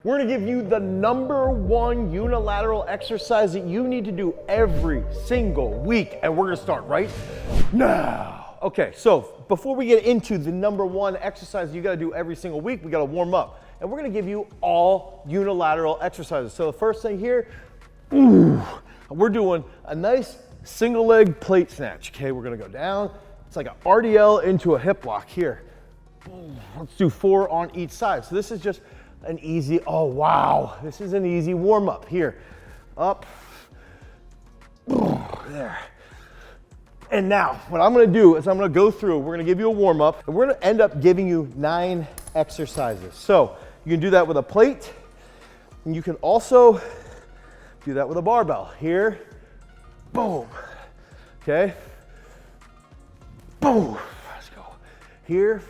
We're gonna give you the #1 unilateral exercise that you need to do every single week, and we're gonna start right now. Okay, so before we get into the #1 exercise you gotta do every single week, we gotta warm up. And we're gonna give you all unilateral exercises. So the first thing here, we're doing a nice single leg plate snatch. Okay, we're gonna go down. It's like an RDL into a hip lock here. Let's do 4 on each side. So this is just an easy, oh wow, this is an easy warm up here. Up, there. And now what I'm gonna do is I'm gonna go through, we're gonna give you a warm up, and we're gonna end up giving you 9 exercises. So you can do that with a plate, and you can also do that with a barbell. Here, boom, okay? Boom, let's go. Here,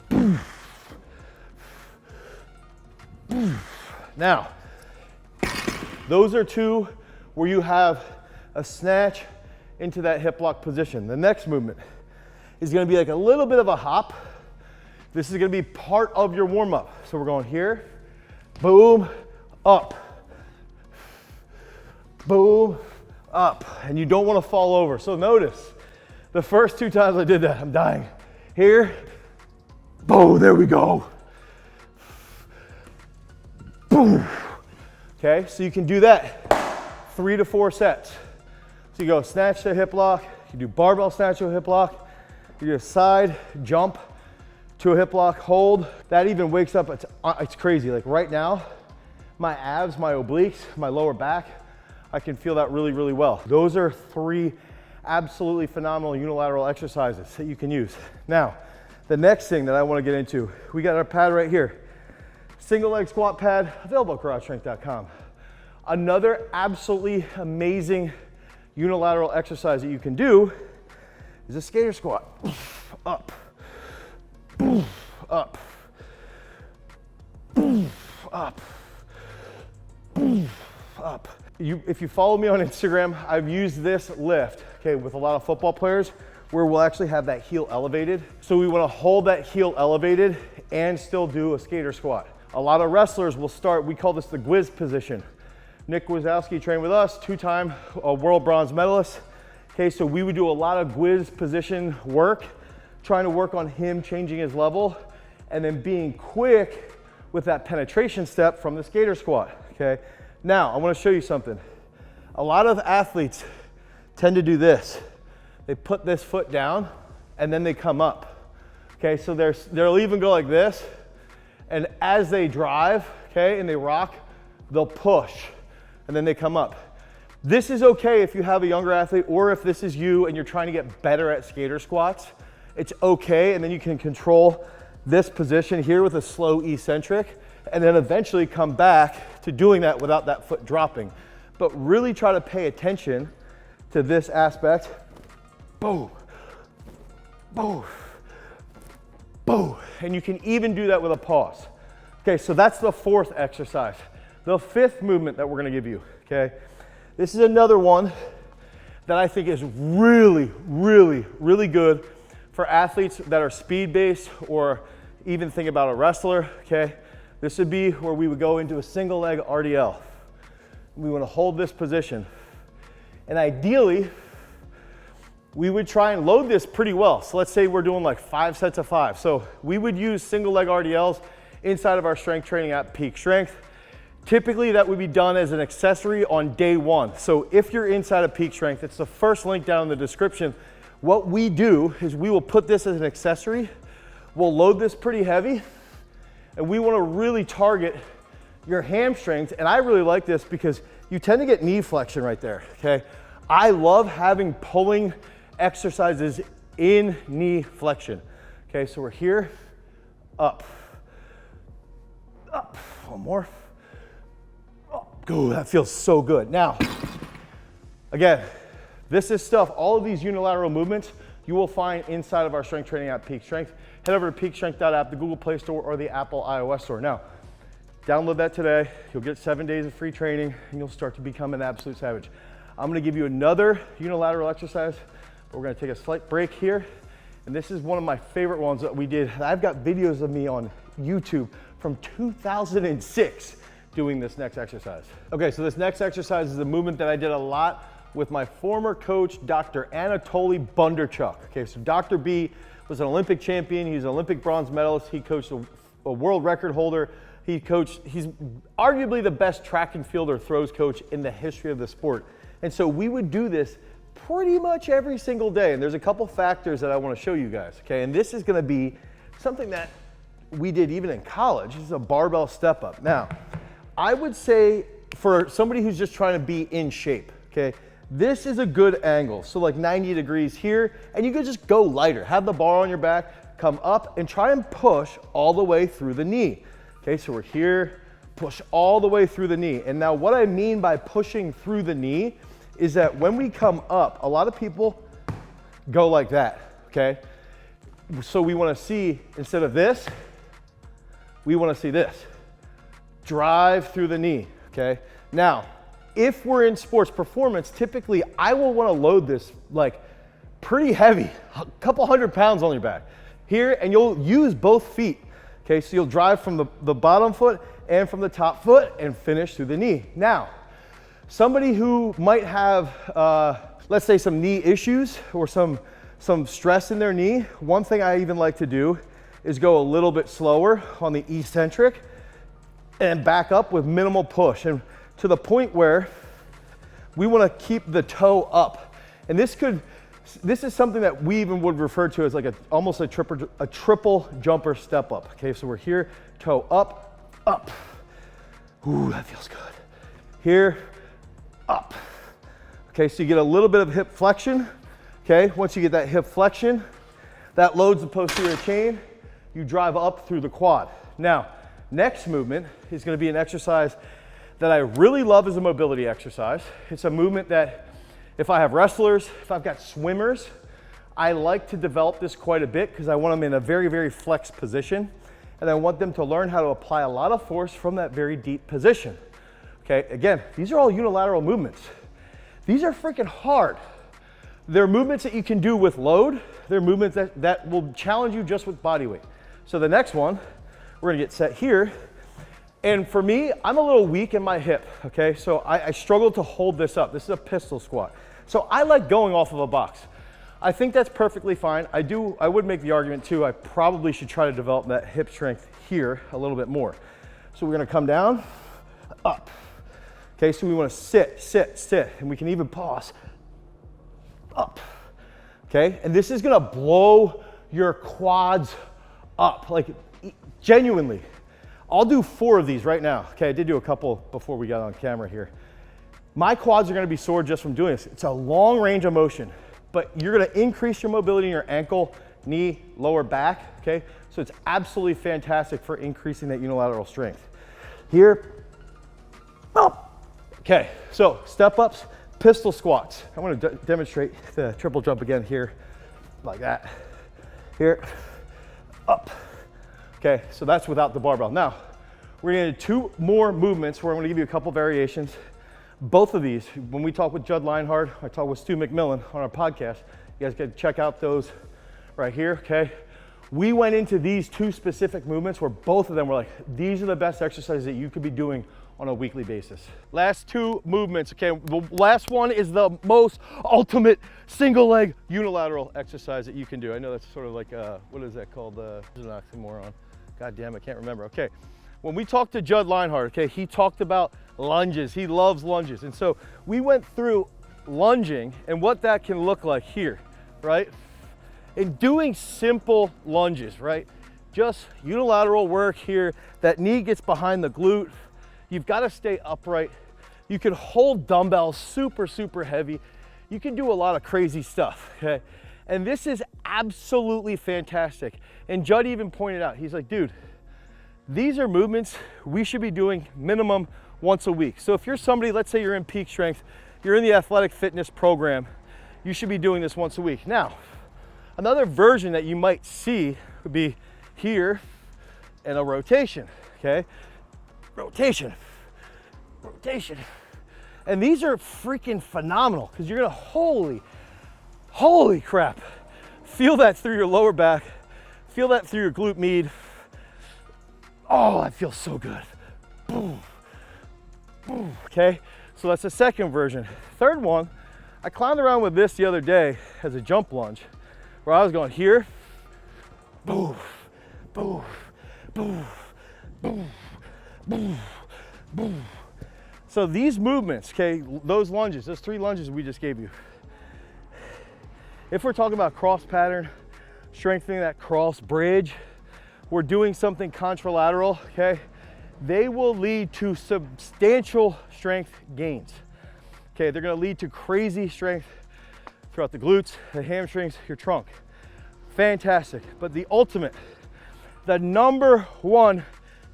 boom. Now, those are 2 where you have a snatch into that hip lock position. The next movement is gonna be like a little bit of a hop. This is gonna be part of your warm up. So we're going here, boom, up, boom, up. And you don't wanna fall over. So notice, the first 2 times I did that, I'm dying. Here, boom, there we go. Boom. Okay, so you can do that 3 to 4 sets. So you go snatch to hip lock, you do barbell snatch to a hip lock, you do a side jump to a hip lock, hold. That even wakes up, it's crazy. Like right now, my abs, my obliques, my lower back, I can feel that really, really well. Those are 3 absolutely phenomenal unilateral exercises that you can use. Now, the next thing that I want to get into, we got our pad right here. Single leg squat pad, available at GarageStrength.com. Another absolutely amazing unilateral exercise that you can do is a skater squat. Up, up, up, up. If you follow me on Instagram, I've used this lift, okay, with a lot of football players where we'll actually have that heel elevated. So we want to hold that heel elevated and still do a skater squat. A lot of wrestlers will start, we call this the Gwiz position. Nick Wazowski trained with us, 2-time world bronze medalist. Okay, so we would do a lot of Gwiz position work, trying to work on him changing his level and then being quick with that penetration step from the skater squat, okay? Now, I wanna show you something. A lot of athletes tend to do this. They put this foot down and then they come up. Okay, so they'll even go like this, and as they drive, okay, and they rock, they'll push, and then they come up. This is okay if you have a younger athlete, or if this is you and you're trying to get better at skater squats, it's okay, and then you can control this position here with a slow eccentric, and then eventually come back to doing that without that foot dropping. But really try to pay attention to this aspect. Boom, boom, boom. And you can even do that with a pause. Okay, so that's the 4th exercise. The 5th movement that we're gonna give you, okay? This is another one that I think is really, really, really good for athletes that are speed-based, or even think about a wrestler, okay? This would be where we would go into a single leg RDL. We wanna hold this position. And ideally, we would try and load this pretty well. So let's say we're doing like 5 sets of 5. So we would use single leg RDLs inside of our strength training at Peak Strength. Typically that would be done as an accessory on day 1. So if you're inside of Peak Strength, it's the first link down in the description. What we do is we will put this as an accessory. We'll load this pretty heavy, and we wanna really target your hamstrings. And I really like this because you tend to get knee flexion right there, okay? I love having pulling exercises in knee flexion. Okay, so we're here, up, up, one more, up, go, that feels so good. Now, again, this is stuff, all of these unilateral movements you will find inside of our strength training app, Peak Strength. Head over to peakstrength.app, the Google Play Store or the Apple iOS Store. Now, download that today. You'll get 7 days of free training and you'll start to become an absolute savage. I'm gonna give you another unilateral exercise. We're gonna take a slight break here. And this is one of my favorite ones that we did. I've got videos of me on YouTube from 2006 doing this next exercise. Okay, so this next exercise is a movement that I did a lot with my former coach, Dr. Anatoly Bondarchuk. Okay, so Dr. B was an Olympic champion. He's an Olympic bronze medalist. He coached a world record holder. He's arguably the best track and field or throws coach in the history of the sport. And so we would do this pretty much every single day. And there's a couple factors that I want to show you guys, okay? And this is going to be something that we did even in college. This is a barbell step up. Now, I would say for somebody who's just trying to be in shape, okay, this is a good angle. So like 90 degrees here, and you could just go lighter. Have the bar on your back, come up and try and push all the way through the knee. Okay, so we're here, push all the way through the knee. And now what I mean by pushing through the knee is that when we come up, a lot of people go like that, okay? So we wanna see, instead of this, we wanna see this. Drive through the knee, okay? Now, if we're in sports performance, typically I will wanna load this like pretty heavy, a couple 100 pounds on your back. Here, and you'll use both feet, okay? So you'll drive from the bottom foot and from the top foot and finish through the knee. Now, somebody who might have, let's say some knee issues or some stress in their knee, one thing I even like to do is go a little bit slower on the eccentric and back up with minimal push, and to the point where we want to keep the toe up. And this is something that we even would refer to as like almost a triple jumper step up. Okay, so we're here, toe up, up. Ooh, that feels good. Here, up. Okay, so you get a little bit of hip flexion. Okay, once you get that hip flexion, that loads the posterior chain. You drive up through the quad. Now, next movement is going to be an exercise that I really love as a mobility exercise. It's a movement that if I have wrestlers, if I've got swimmers, I like to develop this quite a bit because I want them in a very, very flexed position. And I want them to learn how to apply a lot of force from that very deep position. Okay, again, these are all unilateral movements. These are freaking hard. They're movements that you can do with load. They're movements that will challenge you just with body weight. So the next one, we're gonna get set here. And for me, I'm a little weak in my hip, okay? So I struggle to hold this up. This is a pistol squat. So I like going off of a box. I think that's perfectly fine. I would make the argument too, I probably should try to develop that hip strength here a little bit more. So we're gonna come down, up. Okay, so we wanna sit, sit, sit, and we can even pause, up. Okay, and this is gonna blow your quads up, like genuinely. I'll do 4 of these right now. Okay, I did do a couple before we got on camera here. My quads are gonna be sore just from doing this. It's a long range of motion, but you're gonna increase your mobility in your ankle, knee, lower back, okay? So it's absolutely fantastic for increasing that unilateral strength. Here, up. Okay, so step ups, pistol squats. I wanna demonstrate the triple jump again here, like that. Here, up. Okay, so that's without the barbell. Now, we're gonna do 2 more movements where I'm gonna give you a couple variations. Both of these, when we talk with Judd Leinhard, I talk with Stu McMillan on our podcast, you guys can check out those right here, okay? We went into these 2 specific movements where both of them were like, these are the best exercises that you could be doing on a weekly basis. Last 2 movements, okay? The last one is the most ultimate single leg unilateral exercise that you can do. I know that's sort of like, what is that called? There's an oxymoron. God damn, I can't remember. Okay, when we talked to Judd Leinhard, okay, he talked about lunges. He loves lunges. And so we went through lunging and what that can look like here, right? And doing simple lunges, right? Just unilateral work here. That knee gets behind the glute. You've got to stay upright. You can hold dumbbells super, super heavy. You can do a lot of crazy stuff, okay? And this is absolutely fantastic. And Judd even pointed out, he's like, dude, these are movements we should be doing minimum once a week. So if you're somebody, let's say you're in peak strength, you're in the athletic fitness program, you should be doing this once a week. Now, another version that you might see would be here and a rotation, okay? Rotation, rotation. And these are freaking phenomenal because you're gonna, holy crap. Feel that through your lower back, feel that through your glute med. Oh, that feels so good. Boom, boom, okay? So that's the second version. Third one, I climbed around with this the other day as a jump lunge, where I was going here, boom, boom, boom, boom, boom, boom. So these movements, okay, those lunges, those 3 lunges we just gave you, if we're talking about cross pattern, strengthening that cross bridge, we're doing something contralateral, okay, they will lead to substantial strength gains. Okay, they're gonna lead to crazy strength throughout the glutes, the hamstrings, your trunk. Fantastic, but the ultimate, the number one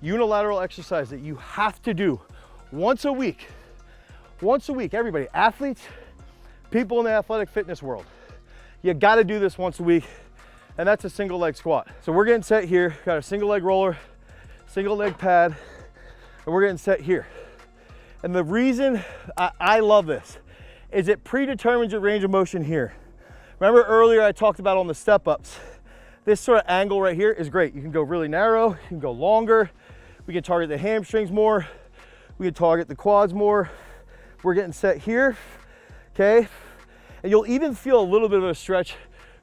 unilateral exercise that you have to do once a week, everybody, athletes, people in the athletic fitness world, you gotta do this once a week, and that's a single leg squat. So we're getting set here, got a single leg roller, single leg pad, and we're getting set here. And the reason I love this is it predetermines your range of motion here. Remember earlier I talked about on the step ups, this sort of angle right here is great. You can go really narrow, you can go longer, we can target the hamstrings more, we can target the quads more. We're getting set here, okay? And you'll even feel a little bit of a stretch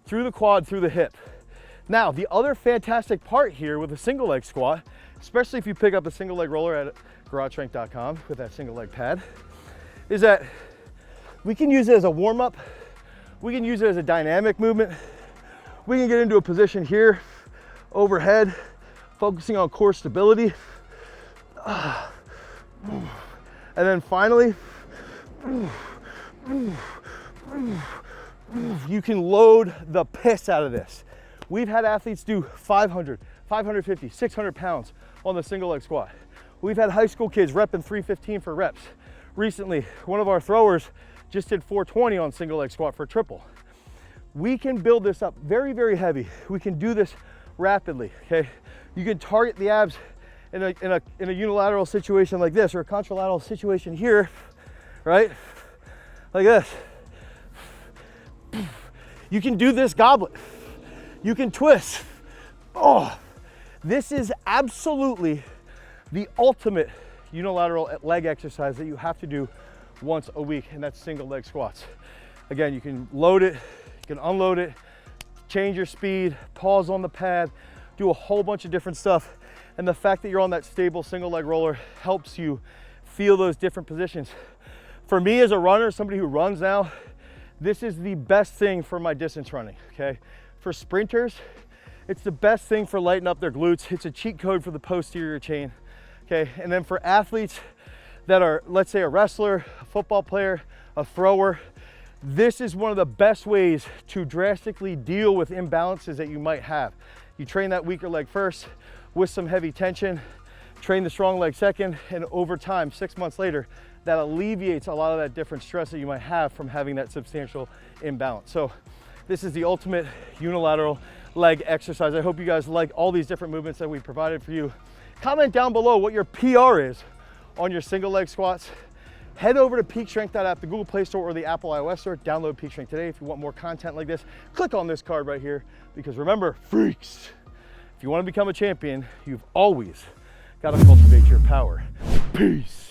through the quad, through the hip. Now, the other fantastic part here with a single leg squat, especially if you pick up a single leg roller at garagestrength.com with that single leg pad, is that we can use it as a warm up. We can use it as a dynamic movement. We can get into a position here, overhead, focusing on core stability. And then finally, you can load the piss out of this. We've had athletes do 500, 550, 600 pounds on the single leg squat. We've had high school kids repping 315 for reps. Recently, one of our throwers just did 420 on single leg squat for a triple. We can build this up very, very heavy. We can do this rapidly, okay? You can target the abs in a unilateral situation like this, or a contralateral situation here, right? Like this. You can do this goblet. You can twist. Oh, this is absolutely the ultimate unilateral leg exercise that you have to do once a week, and that's single leg squats. Again, you can load it, you can unload it, change your speed, pause on the pad, do a whole bunch of different stuff. And the fact that you're on that stable single leg roller helps you feel those different positions. For me as a runner, somebody who runs now, this is the best thing for my distance running, okay? For sprinters, it's the best thing for lighting up their glutes. It's a cheat code for the posterior chain, okay? And then for athletes that are, let's say, a wrestler, a football player, a thrower, this is one of the best ways to drastically deal with imbalances that you might have. You train that weaker leg first with some heavy tension, train the strong leg second, and over time, 6 months later, that alleviates a lot of that different stress that you might have from having that substantial imbalance. So this is the ultimate unilateral leg exercise. I hope you guys like all these different movements that we provided for you. Comment down below what your PR is on your single leg squats. Head over to peakstrength.app, the Google Play Store or the Apple iOS Store. Download Peak Strength today. If you want more content like this, click on this card right here, because remember, freaks, if you want to become a champion, you've always got to cultivate your power. Peace.